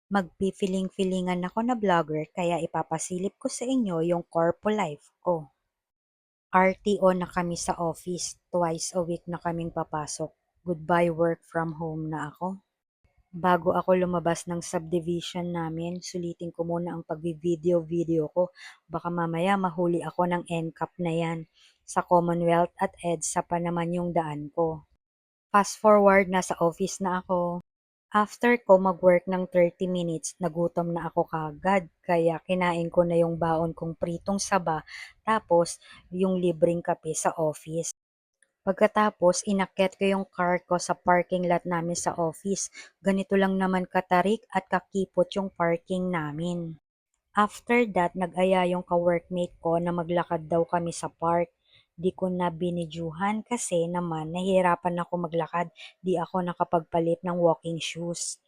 Magpifiling-filingan ako na vlogger kaya ipapasilip ko sa inyo yung corpo life ko. RTO na kami sa office, twice a week na kaming papasok. Goodbye work from home na ako. Bago ako lumabas ng subdivision namin, sulitin ko muna ang pagvi-video-video ko. Baka mamaya mahuli ako ng NCAP na yan. Sa Commonwealth at EDSA pa naman yung daan ko. Fast forward, nasa office na ako. After ko mag-work ng 30 minutes, nagutom na ako kagad. Kaya kinain ko na yung baon kong pritong saba, tapos yung libreng kape sa office. Pagkatapos, inakyat ko yung car ko sa parking lot namin sa office. Ganito lang naman katarik at kakipot yung parking namin. After that, nag-aya yung ka-workmate ko na maglakad daw kami sa park. Di ko na binidyuhan kasi naman nahihirapan ako maglakad, di ako nakapagpalit ng walking shoes.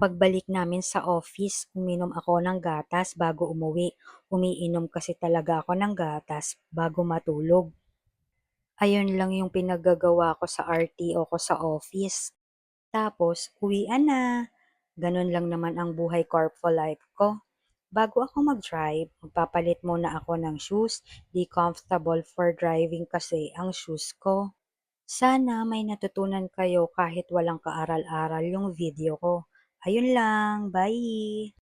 Pagbalik namin sa office, uminom ako ng gatas bago umuwi. Umiinom kasi talaga ako ng gatas bago matulog. Ayun lang yung pinaggagawa ko sa RTO ko sa office. Tapos, uwian na. Ganun lang naman ang buhay corpo life ko. Bago ako mag-drive, magpapalit muna ako ng shoes. Di comfortable for driving kasi ang shoes ko. Sana may natutunan kayo kahit walang kaaral-aral yung video ko. Ayun lang, bye!